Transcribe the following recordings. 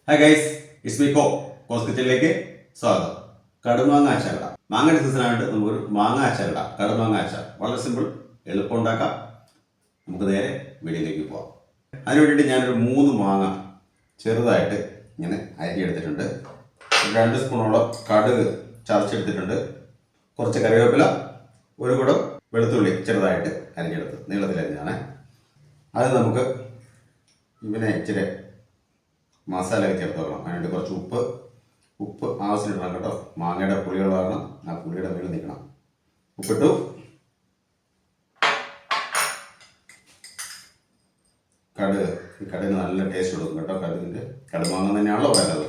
Hi guys, it's me കോസ് കിച്ചണിലേക്ക് സ്വാഗതം. കടുമാങ്ങ അച്ചാറിട, മാങ്ങയുടെ സീസണായിട്ട് നമുക്കൊരു മാങ്ങ അച്ചാറിട. കടുമാങ്ങ അച്ചാർ വളരെ സിമ്പിൾ, എളുപ്പം ഉണ്ടാക്കാം. നമുക്ക് നേരെ വീഡിയോയിലേക്ക് പോവാം. അതിന് വേണ്ടിയിട്ട് ഞാനൊരു 3 മാങ്ങ ചെറുതായിട്ട് ഇങ്ങനെ അരിഞ്ഞെടുത്തിട്ടുണ്ട്. 2 സ്പൂണോളം കടുക് ചതച്ചെടുത്തിട്ടുണ്ട്. കുറച്ച് കറിവേപ്പില, ഒരു കുടം വെളുത്തുള്ളി ചെറുതായിട്ട് അരിഞ്ഞെടുത്ത് നീളത്തിൽ അരിഞ്ഞാണ്. അത് നമുക്ക് ഇങ്ങനെ ഇച്ചിരി മസാലയൊക്കെ ചേർത്ത് വെക്കണം. അതിനായിട്ട് കുറച്ച് ഉപ്പ് ആവശ്യമിടണം കേട്ടോ. മാങ്ങയുടെ പുളികൾ കാരണം ആ പുളിയുടെ മേളിൽ നിൽക്കണം. ഉപ്പിട്ടു. കടുകിന് നല്ല ടേസ്റ്റ് കൊടുക്കും കേട്ടോ. കടുമാങ്ങ തന്നെയാണല്ലോ വേണ്ടത്.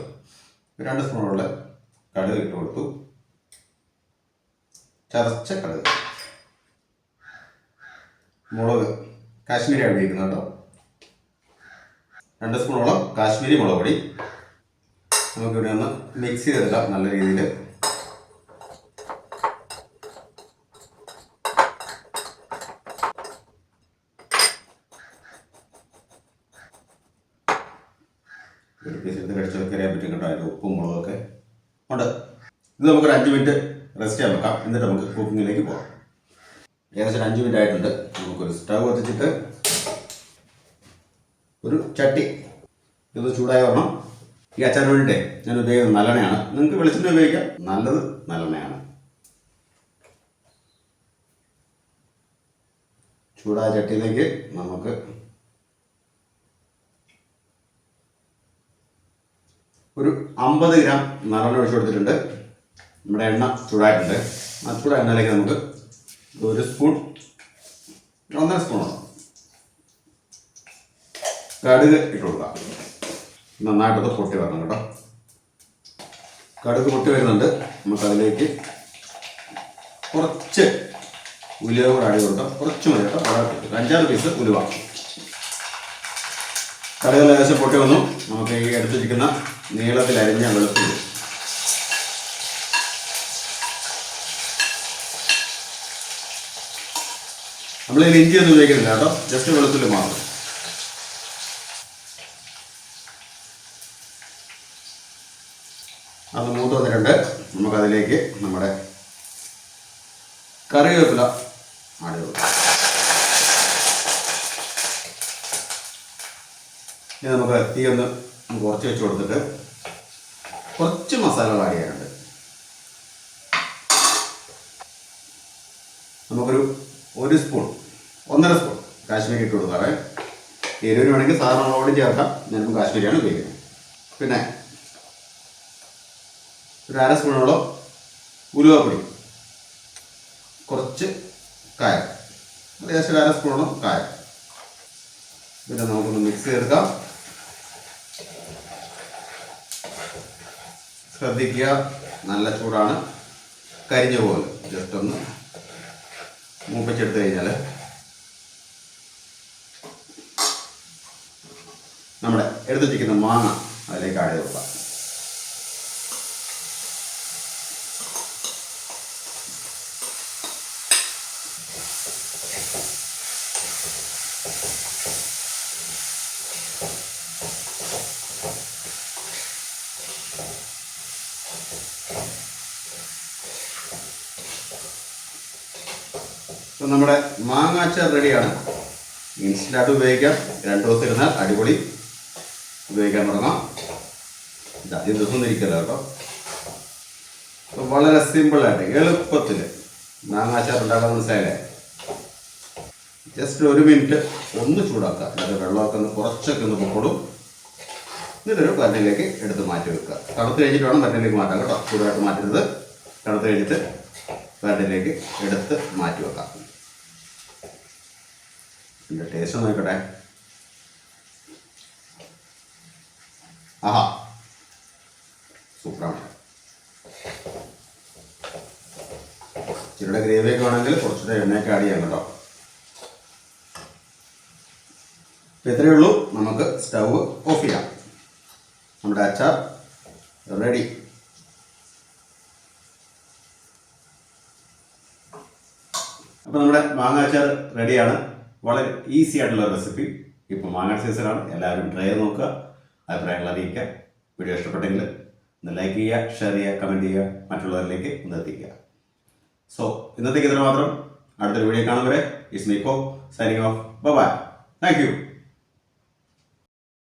2 സ്പൂണുള്ള കടുക് ഇട്ട് കൊടുത്തു. ചതച്ച കടുക്. മുളക് കാശ്മീരിയാണ് ഉപയോഗിക്കുന്നത് കേട്ടോ. 2 സ്പൂണോളം കാശ്മീരി മുളക് പൊടി. നമുക്കിവിടെ ഒന്ന് മിക്സ് ചെയ്തെടുക്കാം നല്ല രീതിയിൽ. ഒരു പീസ് എടുത്ത് കടിച്ച് വെക്കറിയാൻ പറ്റും കേട്ടോ. അതിൻ്റെ ഉപ്പും മുളകൊക്കെ ഉണ്ട്. ഇത് നമുക്കൊരു 5 മിനിറ്റ് റെസ്റ്റ് ചെയ്യാൻ വെക്കാം. എന്നിട്ട് നമുക്ക് കുക്കിങ്ങിലേക്ക് പോകാം. ഏകദേശം 5 മിനിറ്റ് ആയിട്ടുണ്ട്. നമുക്കൊരു സ്റ്റവ് കത്തിച്ചിട്ട് ഒരു ചട്ടി ഇത് ചൂടായി വരണം. ഈ അച്ചാറിന് വേണ്ടിയിട്ടേ ഞാൻ ഉപയോഗിക്കുന്നത് നല്ലെണ്ണയാണ്. നിങ്ങൾക്ക് വെളിച്ചെണ്ണ ഉപയോഗിക്കാം, നല്ലത് നല്ലെണ്ണയാണ്. ചൂടായ ചട്ടിയിലേക്ക് നമുക്ക് ഒരു 50 ഗ്രാം നല്ലെണ്ണ ഒഴിച്ചു കൊടുത്തിട്ടുണ്ട്. നമ്മുടെ എണ്ണ ചൂടായിട്ടുണ്ട്. ആ ചൂടായ എണ്ണയിലേക്ക് നമുക്ക് 1 സ്പൂൺ 1.5 സ്പൂണോളം കടുക് ഇട്ട് കൊടുക്കാം. നന്നായിട്ടത് പൊട്ടി വരണം കേട്ടോ. കടുക് പൊട്ടി വരുന്നുണ്ട്. നമുക്കതിലേക്ക് കുറച്ച് ഉലുവ കൂടെ ആഡ് കൊടുക്കാം. കുറച്ച് മതി കേട്ടോ. 5-6 പീസ് ഉലുവ. കടുക് ഏകദേശം പൊട്ടി വന്നു. നമുക്ക് ഈ എടുത്തിരിക്കുന്ന നീളത്തിൽ അരിഞ്ഞ വെളുത്തുള്ളി നമ്മളിതിൽ ഇഞ്ചിയൊന്നും ഉപയോഗിക്കുന്നില്ല കേട്ടോ. ജസ്റ്റ് വെളുത്തുള്ളി മാത്രം. അത് മൂത്ത് വന്നിട്ടുണ്ട്. നമുക്കതിലേക്ക് നമ്മുടെ കറിവേപ്പില ആഡ് ചെയ്തു. ഇനി നമുക്ക് തീ ഒന്ന് കുറച്ച് വെച്ച് കൊടുത്തിട്ട് കുറച്ച് മസാലകൾ ആഡ് ചെയ്യാനുണ്ട്. നമുക്കൊരു 1 സ്പൂൺ 1.5 സ്പൂൺ കാശ്മീരി ഇട്ട് കൊടുക്കാറേ. എരിവിന് വേണമെങ്കിൽ സാധാരണ മുളക് ചേർക്കാം. ഞാനിപ്പോൾ കാശ്മീരിയാണ് ഉപയോഗിക്കുന്നത്. പിന്നെ ഒരു 1/2 സ്പൂണോളം ഉലുവപ്പൊടി, കുറച്ച് കായം, ഏകദേശം 1/2 സ്പൂണോളം കായം. പിന്നെ നമുക്കൊന്ന് മിക്സ് ചെയ്തെടുക്കാം. ശ്രദ്ധിക്കുക, നല്ല ചൂടാണ്. കരിഞ്ഞ പോലെ ജസ്റ്റ് ഒന്ന് മൂപ്പിച്ചെടുത്ത് കഴിഞ്ഞാൽ നമ്മുടെ എടുത്ത് വെച്ചിരിക്കുന്ന മാങ്ങ അതിലേക്ക് ആഡ് ചെയ്ത് കൊടുക്കാം. ഇപ്പം നമ്മുടെ മാങ്ങ അച്ചാർ റെഡിയാണ്. ഇൻസ്റ്റൻ്റായിട്ട് ഉപയോഗിക്കാം. 2 ദിവസം ഇരുന്നാൽ അടിപൊളി ഉപയോഗിക്കാൻ തുടങ്ങാം. ഇത് അധികം ദിവസം ഇരിക്കില്ല കേട്ടോ. അപ്പം വളരെ സിമ്പിളായിട്ട് എളുപ്പത്തിൽ മാങ്ങ അച്ചാർ ഉണ്ടാക്കാൻ മനസ്സിലായില്ലേ. ജസ്റ്റ് 1 മിനിറ്റ് ഒന്ന് ചൂടാക്കുക. അതായത് വെള്ളമൊക്കെ ഒന്ന് കുറച്ചൊക്കെ ഒന്ന് പൊക്കോളും. എന്നിട്ടൊരു പാനിലേക്ക് എടുത്ത് മാറ്റി വെക്കുക. തണുത്ത് കഴിഞ്ഞിട്ട് വേണം പാനിലേക്ക് മാറ്റാം കേട്ടോ. ചൂടായിട്ട് മാറ്റരുത്. തണുത്ത് കഴിഞ്ഞിട്ട് പാനിലേക്ക് എടുത്ത് മാറ്റി വെക്കാം. ഇതിൻ്റെ ടേസ്റ്റ് നോക്കട്ടെ. ആഹാ, സൂപ്പറാണ്. ഇച്ചിരിയുടെ ഗ്രേവിയൊക്കെ വേണമെങ്കിൽ കുറച്ചുകൂടെ എണ്ണയൊക്കെ ആഡ് ചെയ്യാം കേട്ടോ. ഇത്രയേ ഉള്ളൂ. നമുക്ക് സ്റ്റവ് ഓഫ് ചെയ്യാം. നമ്മുടെ അച്ചാർ റെഡി. അപ്പോൾ നമ്മുടെ മാങ്ങ അച്ചാർ റെഡിയാണ്. വളരെ ഈസി ആയിട്ടുള്ള റെസിപ്പി. ഇപ്പോൾ മാങ്ങ സീസണാണ്. എല്ലാവരും ട്രൈ ചെയ്ത് നോക്കുക. അഭിപ്രായങ്ങൾ അറിയിക്കുക. വീഡിയോ ഇഷ്ടപ്പെട്ടെങ്കിൽ ഒന്ന് ലൈക്ക് ചെയ്യുക, ഷെയർ ചെയ്യുക, കമൻറ്റ് ചെയ്യുക, മറ്റുള്ളവരിലേക്ക് ഒന്ന് എത്തിക്കുക. സോ ഇന്നത്തേക്ക് ഇത്ര മാത്രം. അടുത്തൊരു വീഡിയോ കാണും വരെ ഇറ്റ്സ് മീ കോ signing off. Bye. Thank U.